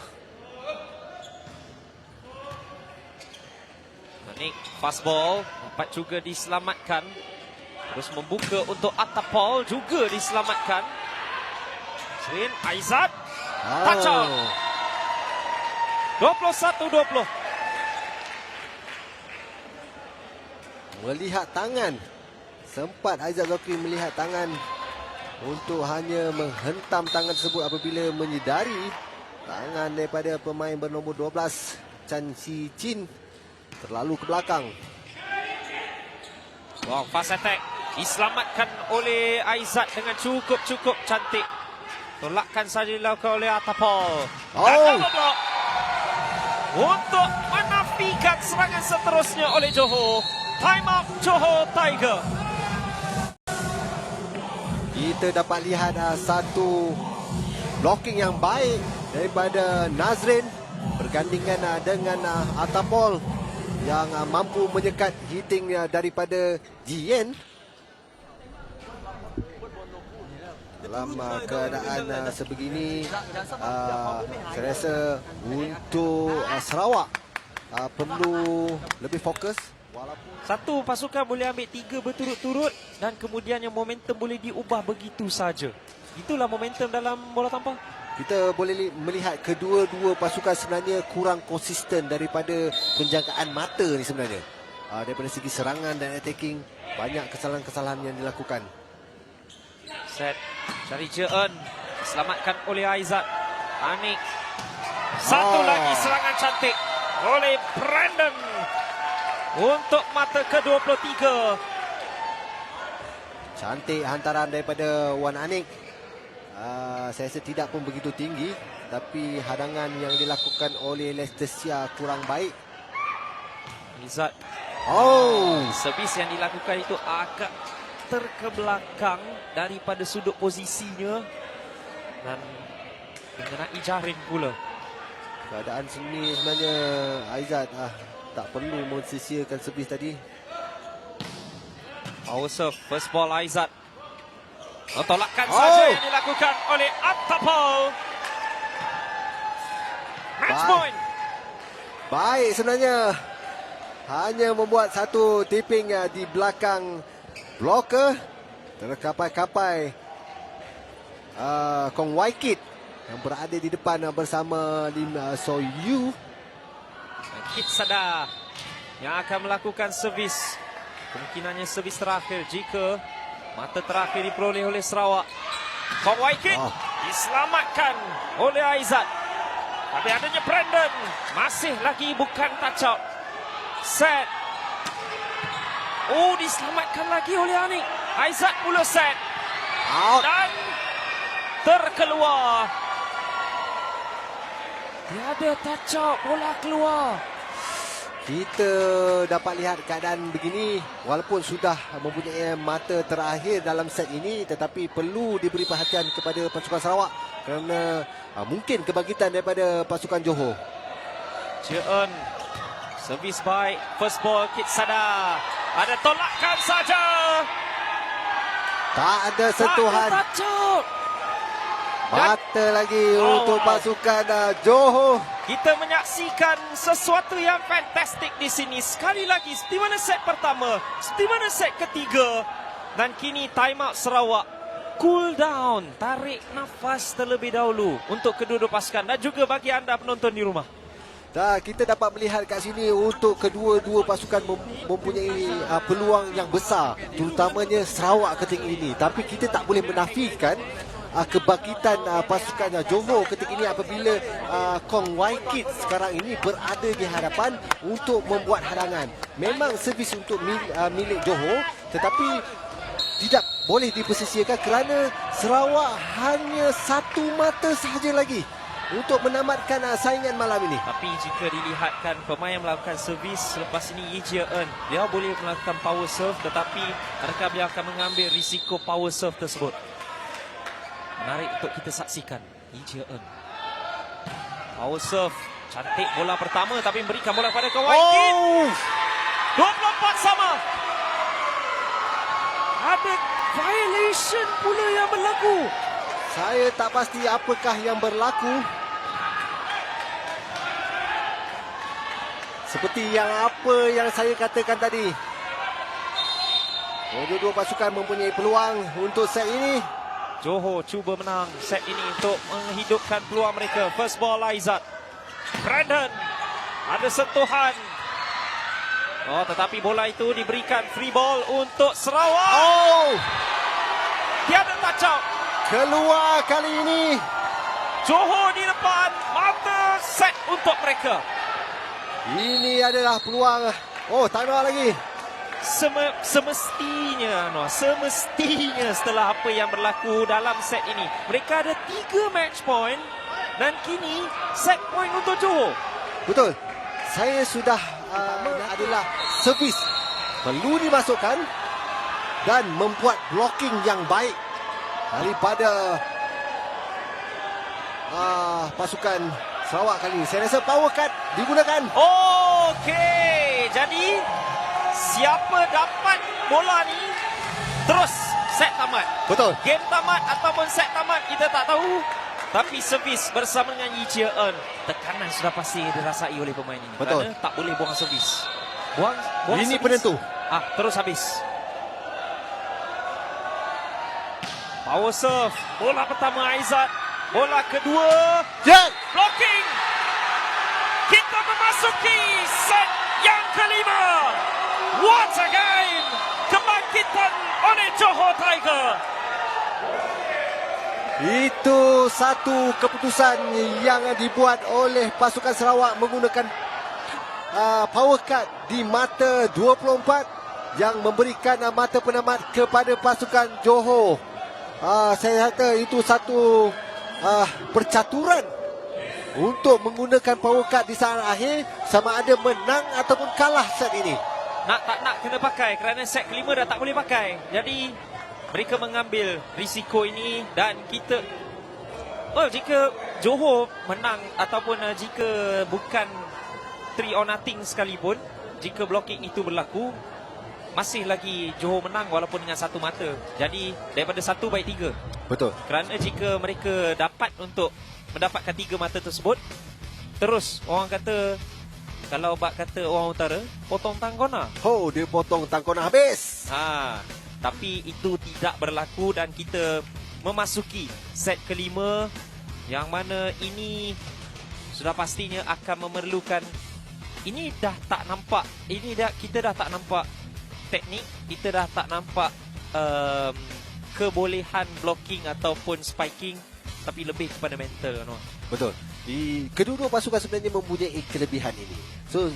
Anik fast ball dapat juga diselamatkan. Terus membuka untuk Atapol juga diselamatkan. Nazrin, Aizat. Touch out. 21-20. Melihat tangan. Sempat Aizat Zokri melihat tangan untuk hanya menghentam tangan tersebut apabila menyedari tangan daripada pemain bernombor 12 Chan Si Chin terlalu ke belakang. Wow, fast attack diselamatkan oleh Aizat dengan cukup cantik. Tolakkan saja dilakukan oleh Atapol. Dan double block untuk menafikan serangan seterusnya oleh Johor. Time out Johor Tiger. Kita dapat lihat satu blocking yang baik daripada Nazrin bergandingan dengan Atapol yang mampu menyekat hitting daripada Jien. Dalam keadaan sebegini, saya rasa untuk Sarawak perlu lebih fokus. Satu pasukan boleh ambil 3 berturut-turut dan kemudiannya momentum boleh diubah begitu saja. Itulah momentum dalam bola tampar. Kita boleh melihat kedua-dua pasukan sebenarnya kurang konsisten daripada penjagaan mata ni sebenarnya. Daripada segi serangan dan attacking, banyak kesalahan-kesalahan yang dilakukan. Set dari Jeon diselamatkan oleh Aizat. Anik. Satu lagi serangan cantik oleh Brandon untuk mata ke-23. Cantik hantaran daripada Wan Anik. Saya rasa tidak pun begitu tinggi, tapi hadangan yang dilakukan oleh Lestesia kurang baik. Aizat. Servis yang dilakukan itu agak terkebelakang daripada sudut posisinya dan mengenai jaring pula. Keadaan sini sebenarnya Aizat tak perlu mensia-siakan servis tadi. Power serve, first ball Aizat. Tolakkan saja yang dilakukan oleh Atapol. Match point. Baik sebenarnya. Hanya membuat satu tipping di belakang blocker. Terkapai-kapai Kong Waikit yang berada di depan bersama Lim Soyu. Kit Sada yang akan melakukan servis. Kemungkinannya servis terakhir jika mata terakhir diperoleh oleh Sarawak. Kong Waikit diselamatkan oleh Aizat. Tapi adanya Brandon. Masih lagi bukan touch out. Set. Diselamatkan lagi oleh Anik. Aizat pula set. Out. Dan terkeluar. Tiada touch out. Bola keluar. Kita dapat lihat keadaan begini. Walaupun sudah mempunyai mata terakhir dalam set ini, tetapi perlu diberi perhatian kepada pasukan Sarawak kerana mungkin kebangkitan daripada pasukan Johor. Jeon. Servis baik. First ball Kit Sada. Ada tolakan saja. Tak ada sentuhan. Mata lagi untuk pasukan Johor. Kita menyaksikan sesuatu yang fantastik di sini. Sekali lagi, di mana set pertama, di mana set ketiga. Dan kini time out Sarawak. cool down, tarik nafas terlebih dahulu untuk kedua-dua pasukan dan juga bagi anda penonton di rumah. Kita dapat melihat kat sini untuk kedua-dua pasukan mempunyai peluang yang besar, terutamanya Sarawak ketika ini. Tapi kita tak boleh menafikan kebangkitan pasukan Johor ketika ini apabila Kong Waikit sekarang ini berada di hadapan untuk membuat hadangan. Memang servis untuk milik Johor, tetapi tidak boleh dipersesiakan kerana Sarawak hanya satu mata sahaja lagi untuk menamatkan saingan malam ini. Tapi jika dilihatkan pemain yang melakukan servis selepas ini Yi Jie Eun, dia boleh melakukan power serve, tetapi adakah dia akan mengambil risiko power serve tersebut? Menarik untuk kita saksikan. Yi Jie Eun, power serve, cantik bola pertama tapi memberikan bola kepada Kong Waikit. 24 sama. Ada violation pula yang berlaku. Saya tak pasti apakah yang berlaku. Seperti apa yang saya katakan tadi, kedua-dua pasukan mempunyai peluang untuk set ini. Johor cuba menang set ini untuk menghidupkan peluang mereka. First ball Aizat. Brandon ada sentuhan. Tetapi bola itu diberikan free ball untuk Sarawak. Tiada touch out. Keluar kali ini. Johor di depan, mata set untuk mereka. Ini adalah peluang. Timeout lagi. Semestinya setelah apa yang berlaku dalam set ini, mereka ada 3 match point dan kini set point untuk Johor. Betul. Saya sudah adalah servis perlu dimasukkan dan membuat blocking yang baik daripada pasukan Sarawak kali ini. Saya rasa power cut digunakan. Okey, jadi siapa dapat bola ni terus set tamat. Betul. Game tamat ataupun set tamat kita tak tahu. Tapi servis bersama dengan Yi Jie Eun, tekanan sudah pasti dirasai oleh pemain ini. Betul. Kerana tak boleh buang servis. Buang ini servis. penentu. Terus habis. Power serve. Bola pertama Aizat. Bola kedua. Jet. Blocking. Kita memasuki set yang kelima. What a game. Kebangkitan oleh Johor Tiger. Itu satu keputusan yang dibuat oleh pasukan Sarawak menggunakan power cut di mata 24 yang memberikan mata penamat kepada pasukan Johor. Saya kata itu satu percaturan untuk menggunakan power cut di saat akhir, sama ada menang ataupun kalah set ini. Nak tak nak kena pakai kerana set kelima dah tak boleh pakai. Jadi mereka mengambil risiko ini dan kita jika Johor menang ataupun jika bukan 3 or nothing sekalipun, jika blocking itu berlaku, masih lagi Johor menang walaupun dengan satu mata. Jadi daripada 1 baik 3. Betul. Kerana jika mereka dapat untuk mendapatkan 3 mata tersebut, terus orang kata, kalau bak kata orang utara, potong tangkona. Dia potong tangkona habis. Tapi itu tidak berlaku dan kita memasuki set kelima yang mana ini sudah pastinya akan memerlukan, ini dah tak nampak, kita dah tak nampak teknik, kita dah tak nampak kebolehan blocking ataupun spiking, tapi lebih kepada mental. Betul. Kedua-dua pasukan sebenarnya mempunyai kelebihan ini. So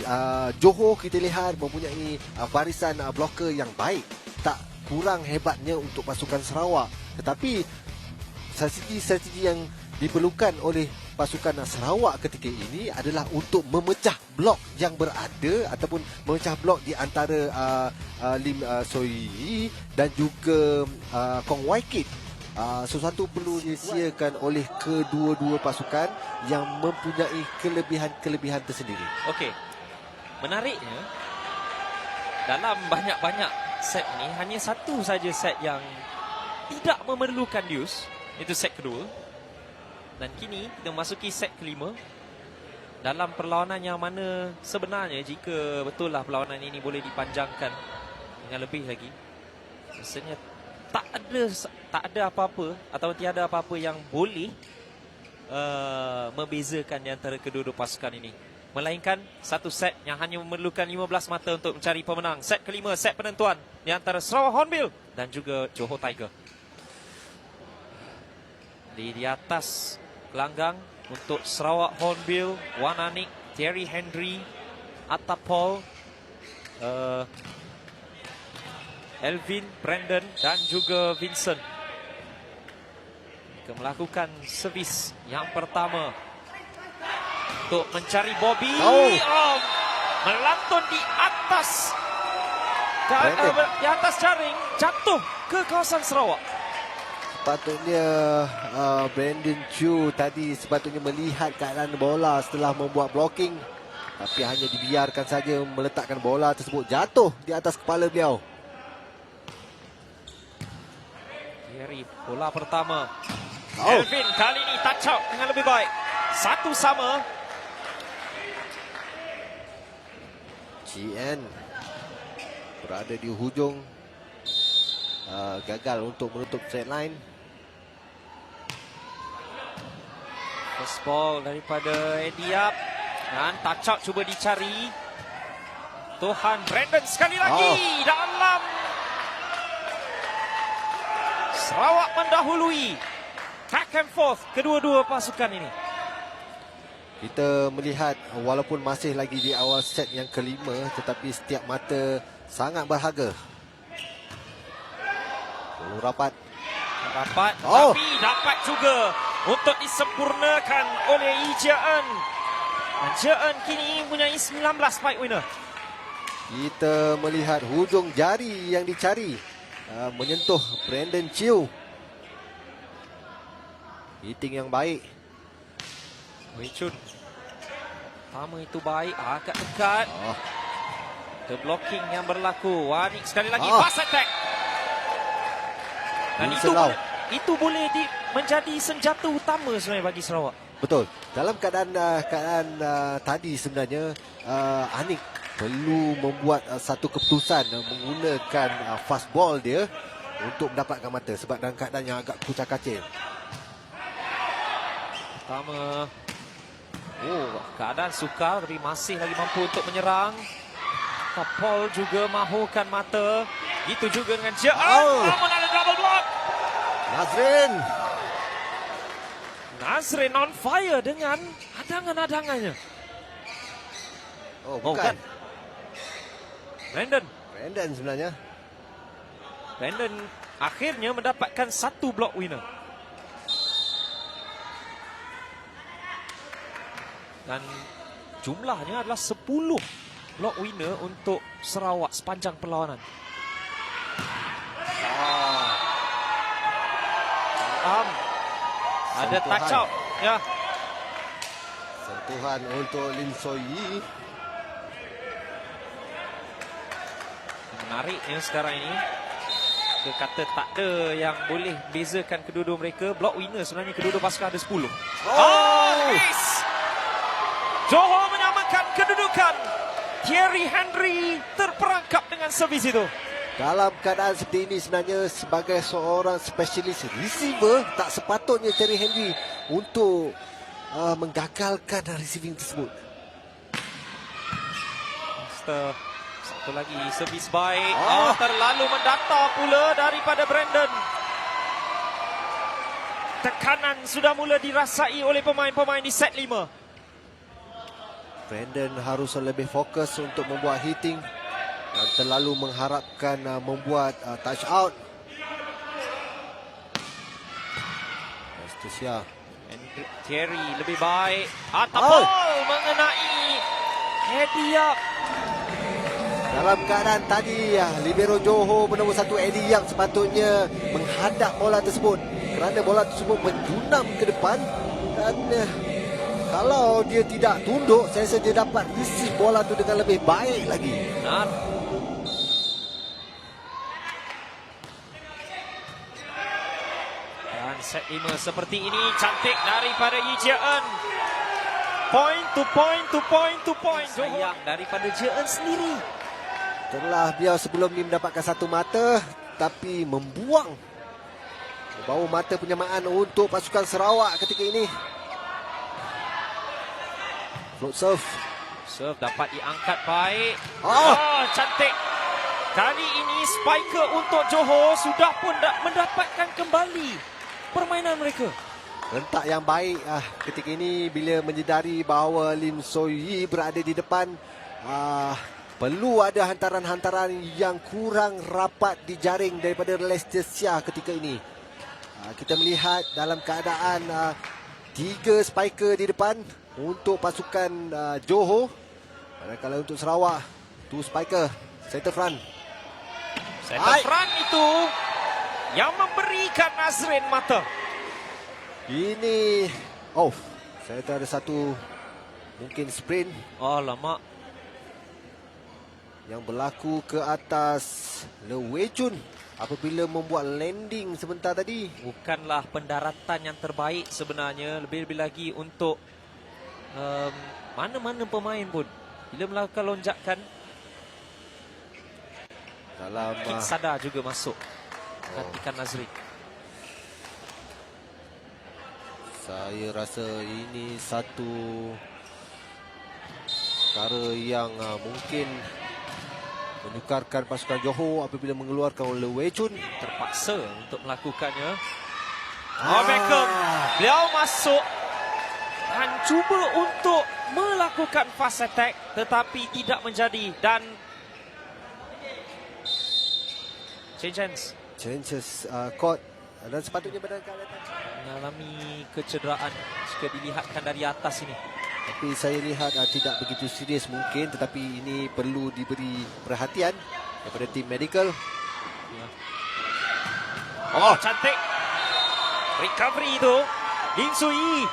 Johor kita lihat mempunyai barisan blocker yang baik, tak kurang hebatnya untuk pasukan Sarawak. Tetapi strategi yang diperlukan oleh pasukan Sarawak ketika ini adalah untuk memecah blok yang berada ataupun memecah blok di antara Lim Soi dan juga Kong Waikit. Sesuatu perlu disediakan oleh kedua-dua pasukan yang mempunyai kelebihan-kelebihan tersendiri. Okey. Menariknya, dalam banyak-banyak set ni hanya satu saja set yang tidak memerlukan deuce, itu set kedua. Dan kini kita memasuki set kelima dalam perlawanan yang mana sebenarnya jika betul lah perlawanan ini boleh dipanjangkan dengan lebih lagi, rasanya tak ada apa-apa atau tiada apa-apa yang boleh membezakan di antara kedua-dua pasukan ini. Melainkan satu set yang hanya memerlukan 15 mata untuk mencari pemenang. Set kelima, set penentuan di antara Sarawak Hornbill dan juga Johor Tiger. Di atas gelanggang untuk Sarawak Hornbill, Wan Anik, Thierry Henry, Atta Paul, Elvin, Brandon dan juga Vincent. Mereka melakukan servis yang pertama untuk mencari Bobby. Melantun di atas di atas jaring, jatuh ke kawasan Sarawak. Sepatutnya Brandon Chu tadi sepatutnya melihat keadaan bola setelah membuat blocking, tapi hanya dibiarkan saja meletakkan bola tersebut jatuh di atas kepala beliau. Thierry, bola pertama. Elvin kali ini touch out dengan lebih baik. 1-1. GN berada di hujung, gagal untuk menutup set line. First ball daripada Eddie Yap dan touch out cuba dicari. Tuhan Brandon sekali lagi dalam. Sarawak mendahului. Back and forth kedua-dua pasukan ini. Kita melihat walaupun masih lagi di awal set yang kelima, tetapi setiap mata sangat berharga. Rapat. Tapi dapat juga untuk disempurnakan oleh Lee Jia-en. Jia-en kini mempunyai 19 point winner. Kita melihat hujung jari yang dicari menyentuh Brandon Chiu. Hitting yang baik. Wei Chun. Pertama itu baik, agak dekat. The blocking yang berlaku. Wanik sekali lagi pass attack. Dan itu boleh menjadi senjata utama sebenarnya bagi Sarawak. Betul. Dalam keadaan tadi sebenarnya Anik perlu membuat satu keputusan menggunakan fast ball dia untuk mendapatkan mata sebab dalam keadaan yang agak kucak-kacir. Pertama, keadaan sukar tapi masih lagi mampu untuk menyerang. Paul juga mahukan mata. Itu juga dengan Jia-en. Namun ada double block. Nazrin on fire dengan adangan-adangannya. Bukan. Brandon Sebenarnya. Brandon akhirnya mendapatkan satu block winner. Dan jumlahnya adalah 10 block winner untuk Sarawak sepanjang perlawanan. Ada touch out. Ya. Sentuhan untuk Lim Soyi. Menariknya sekarang ini. Dia kata tak ada yang boleh bezakan kedua-dua mereka. Block winner sebenarnya kedua-dua pasukan ada 10. Ace! Johor menyamakan kedudukan. Thierry Henry terperangkap dengan servis itu. Dalam keadaan seperti ini sebenarnya sebagai seorang spesialis receiver tak sepatutnya Thierry Henry untuk menggagalkan receiving tersebut. Satu lagi servis baik. Terlalu mendatar pula daripada Brandon. Tekanan sudah mula dirasai oleh pemain-pemain di set 5. Brandon harus lebih fokus untuk membuat hitting dan terlalu mengharapkan membuat touch out. Estesia. Thierry lebih baik. Atapol mengenai Eddie Yap. Dalam keadaan tadi libero Johor bernombor 1 Eddie Yap sepatutnya menghadap bola tersebut kerana bola tersebut menjunam ke depan dan kalau dia tidak tunduk, saya rasa dia dapat receive bola tu dengan lebih baik lagi. Benar. Dan set 5 seperti ini cantik daripada Lee Jia-en. Point to point to point to point. Sayang daripada Jia-en sendiri. Setelah beliau sebelum ni mendapatkan satu mata, tetapi membuang bau mata penyamaan untuk pasukan Sarawak ketika ini. Float serve. Serve dapat diangkat baik. Oh. Cantik. Kali ini spiker untuk Johor sudah pun mendapatkan kembali permainan mereka. Rentak yang baik ketika ini bila menyedari bahawa Lim So Yi berada di depan. Perlu ada hantaran-hantaran yang kurang rapat dijaring daripada Leicester Sia ketika ini. Kita melihat dalam keadaan 3 spiker di depan untuk pasukan Johor. Manakala untuk Sarawak 2 spiker. Center front. Center front itu yang memberikan Nazrin mata. Ini saya ada satu mungkin sprint Alamak. yang berlaku ke atas Le Wei Chun apabila membuat landing sebentar tadi. Bukanlah pendaratan yang terbaik sebenarnya. Lebih-lebih lagi untuk mana-mana pemain pun bila melakukan lonjakan. Dalam Kick sadar juga masuk. Gantikan Nazrin. Saya rasa ini satu perkara yang mungkin menyukarkan pasukan Johor apabila mengeluarkan Le Wei Chun. Terpaksa untuk melakukannya. Beckham. Beliau masuk dan cuba untuk melakukan fast attack tetapi tidak menjadi dan changes court dan sepatutnya berada mengalami kecederaan jika dilihatkan dari atas ini. Tapi saya lihat tidak begitu serius mungkin, tetapi ini perlu diberi perhatian daripada tim medical. Cantik recovery itu Lim So Yi.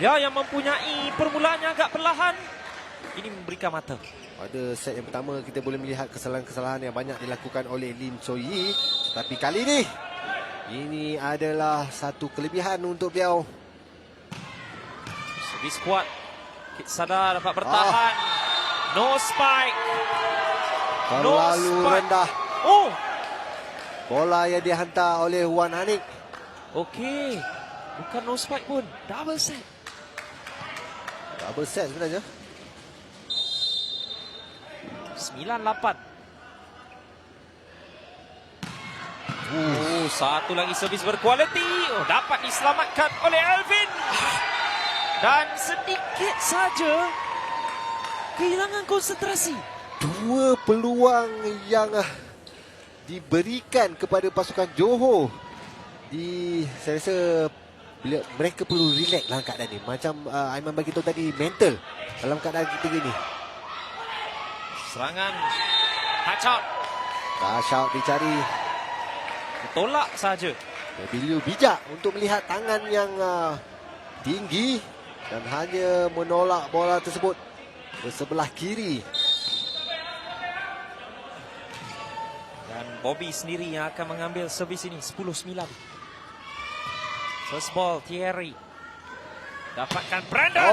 Dia yang mempunyai permulaannya agak perlahan. Ini memberikan mata. Pada set yang pertama kita boleh melihat kesalahan-kesalahan yang banyak dilakukan oleh Lim So Yi. Tapi kali ini adalah satu kelebihan untuk beliau. Servis kuat. Kit sadar dapat bertahan. No spike. Terlalu rendah. Bola yang dihantar oleh Wan Hanik. Okey. Bukan no spike pun. Double set. Double set sebenarnya. 9-8. Satu lagi servis berkualiti. Dapat diselamatkan oleh Alvin. Dan sedikit saja kehilangan konsentrasi. 2 peluang yang diberikan kepada pasukan Johor. Saya rasa mereka perlu relax dalam keadaan ini. Macam Aiman bagi tahu tadi, mental dalam keadaan ketiga ini. Serangan touch out. Touch out dicari. Tolak saja. Beliau bijak untuk melihat tangan yang tinggi dan hanya menolak bola tersebut ke sebelah kiri. Dan Bobby sendiri yang akan mengambil servis ini. 10-9. First ball Thierry. Dapatkan Brandon.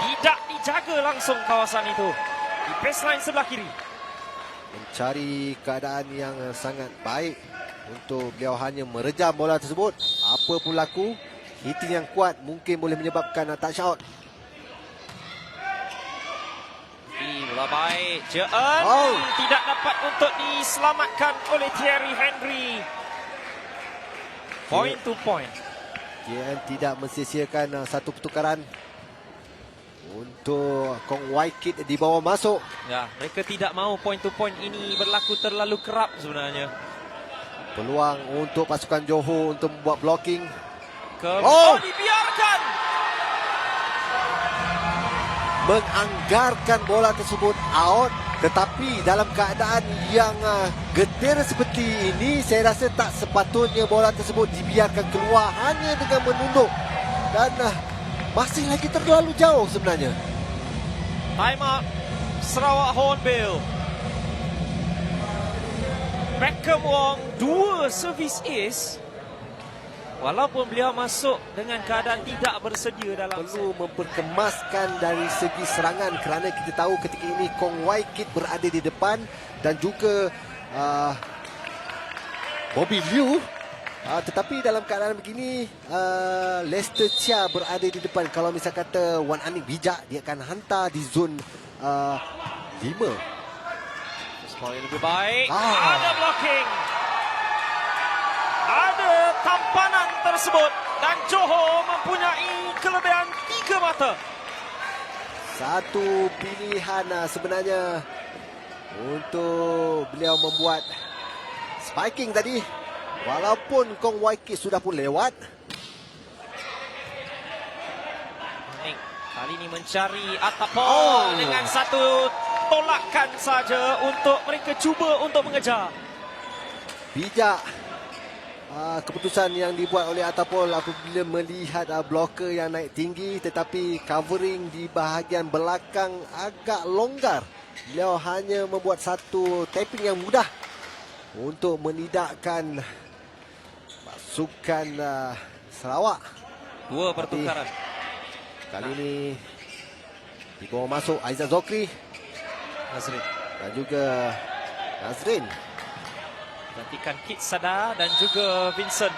Tidak dijaga langsung kawasan itu. Di baseline sebelah kiri. Mencari keadaan yang sangat baik untuk beliau hanya merejam bola tersebut. Apa pun laku, hitting yang kuat mungkin boleh menyebabkan touch out. Bola baik. Jean tidak dapat untuk diselamatkan oleh Thierry Henry. Point to point. Jean tidak mensia-siakan satu pertukaran untuk Kong Wai Kit di bawah masuk. Ya, mereka tidak mahu point to point ini berlaku terlalu kerap sebenarnya. Peluang untuk pasukan Johor untuk membuat blocking. Dibiarkan. Menganggarkan bola tersebut out. Tetapi dalam keadaan yang getir seperti ini, saya rasa tak sepatutnya bola tersebut dibiarkan keluar hanya dengan menunduk. Dan masih lagi terlalu jauh sebenarnya. Time out. Sarawak Hornbill. Beckham Wong 2 servis ace. Walaupun beliau masuk dengan keadaan tidak bersedia dalam perlu memperkemaskan dari segi serangan kerana kita tahu ketika ini Kong Wai Kit berada di depan dan juga Bobby Liu. Tetapi dalam keadaan begini, Lester Chia berada di depan. Kalau misal kata Wan Anik bijak, dia akan hantar di zon 5. Ball yang lebih baik. Ada blocking. Ada tampanan tersebut. Dan Johor mempunyai kelebihan 3 mata. Satu pilihan sebenarnya untuk beliau membuat spiking tadi. Walaupun Kong Waikik sudah pun lewat. Kali ini mencari Atapol dengan satu tolakan saja untuk mereka cuba untuk mengejar. Bijak keputusan yang dibuat oleh Atapol apabila melihat bloker yang naik tinggi, tetapi covering di bahagian belakang agak longgar. Beliau hanya membuat satu tapping yang mudah untuk menidakkan pasukan Sarawak. 2 pertukaran. Kali ini dibawa masuk Aizat Zokri Nazrin dan juga Nazrin. Gantikan Kit Sada dan juga Vincent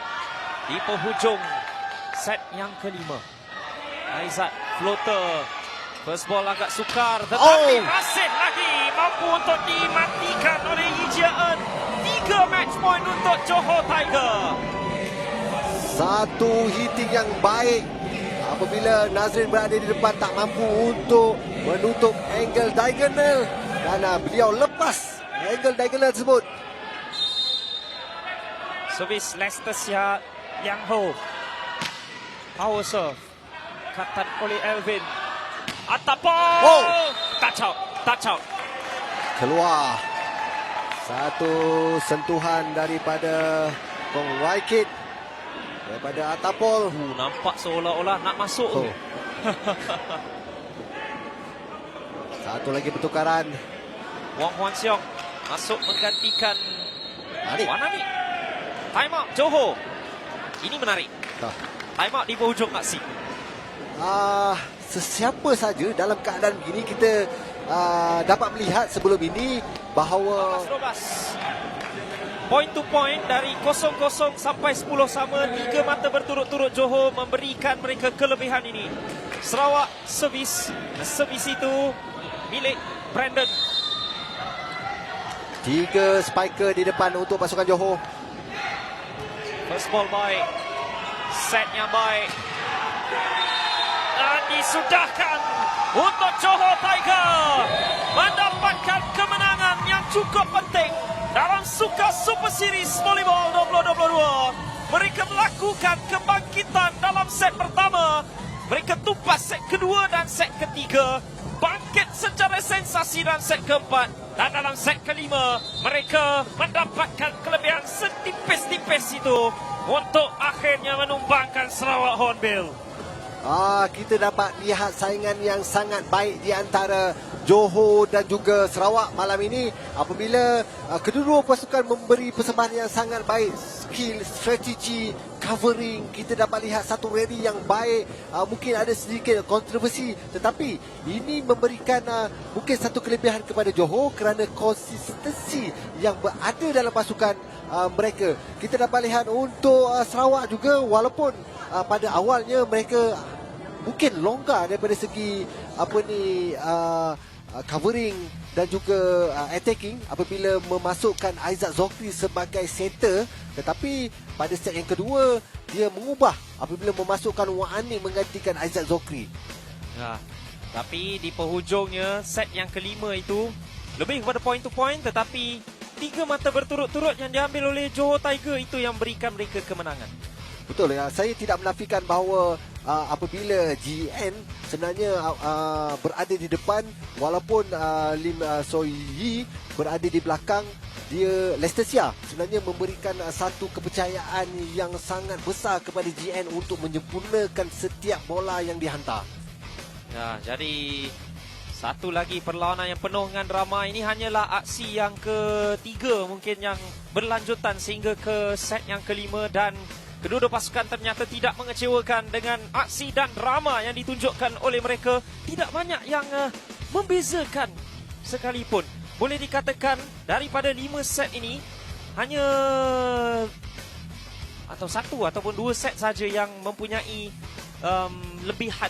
di penghujung set yang kelima. Aizat floater. First ball agak sukar, tetapi masih lagi mampu untuk dimatikan oleh Yi Jia Eun. 3 match point untuk Johor Tiger. Satu hitting yang baik apabila Nazrin berada di depan, tak mampu untuk menutup angle diagonal dan beliau lepas angle diagonal tersebut. Servis Lester Sia Yang Ho. Power serve. Katan oleh Elvin. Atapol. Touch out. Keluar. Satu sentuhan daripada Kong Waikik daripada Atapol. Nampak seolah-olah nak masuk. Satu lagi pertukaran. Wong Hwan Siong masuk menggantikan Wan Anik. Time out Johor. Ini menarik. Time out di penghujung aksi. Sesiapa saja dalam keadaan begini, kita dapat melihat sebelum ini bahawa 12. Point to point dari 0-0 sampai 10 sama. 3 mata berturut-turut Johor memberikan mereka kelebihan ini. Sarawak servis. Servis itu milik Brandon. 3 spiker di depan untuk pasukan Johor. First ball baik. Set yang baik. Dan disudahkan untuk Johor Tiger mendapatkan kemenangan yang cukup penting dalam Suka Super Series Volleyball 2022. Mereka melakukan kebangkitan dalam set pertama. Mereka tumpas set kedua dan set ketiga. Bangkit secara sensasi dalam set keempat. Dan dalam set kelima, mereka mendapatkan kelebihan setipis-tipis itu untuk akhirnya menumbangkan Sarawak Hornbill. Kita dapat lihat saingan yang sangat baik di antara Johor dan juga Sarawak malam ini apabila kedua-dua pasukan memberi persembahan yang sangat baik. Skill, strategi, covering, kita dapat lihat satu rally yang baik. Mungkin ada sedikit kontroversi, tetapi ini memberikan mungkin satu kelebihan kepada Johor kerana konsistensi yang berada dalam pasukan mereka. Kita dapat lihat untuk Sarawak juga, walaupun pada awalnya mereka mungkin longgar daripada segi covering dan juga attacking apabila memasukkan Aizat Zokri sebagai center, tetapi pada set yang kedua dia mengubah apabila memasukkan Wan Anik menggantikan Aizat Zokri. Tapi di penghujungnya set yang kelima itu lebih kepada point to point, tetapi 3 mata berturut-turut yang diambil oleh Johor Tiger itu yang berikan mereka kemenangan. Betul, saya tidak menafikan bahawa apabila GN sebenarnya berada di depan, walaupun Lim Soy Yi berada di belakang, dia Lester Sia sebenarnya memberikan satu kepercayaan yang sangat besar kepada GN untuk menyempurnakan setiap bola yang dihantar. Jadi satu lagi perlawanan yang penuh dengan drama ini hanyalah aksi yang ketiga mungkin yang berlanjutan sehingga ke set yang kelima, dan kedua-dua pasukan ternyata tidak mengecewakan dengan aksi dan drama yang ditunjukkan oleh mereka. Tidak banyak yang membezakan sekalipun. boleh dikatakan daripada 5 set ini hanya atau 1 ataupun 2 set saja yang mempunyai lebihan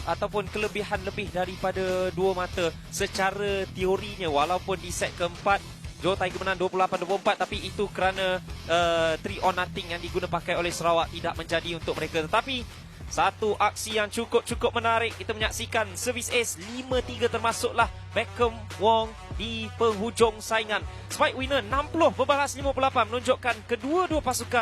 ataupun kelebihan lebih daripada 2 mata secara teorinya. Walaupun di set keempat Johor Tiger menang 28-24, tapi itu kerana 3 on nothing yang diguna pakai oleh Sarawak tidak menjadi untuk mereka. Tetapi satu aksi yang cukup menarik, kita menyaksikan servis ace 5-3 termasuklah Beckham Wong di penghujung saingan. Spike winner 60 berbalas 58 menunjukkan kedua-dua pasukan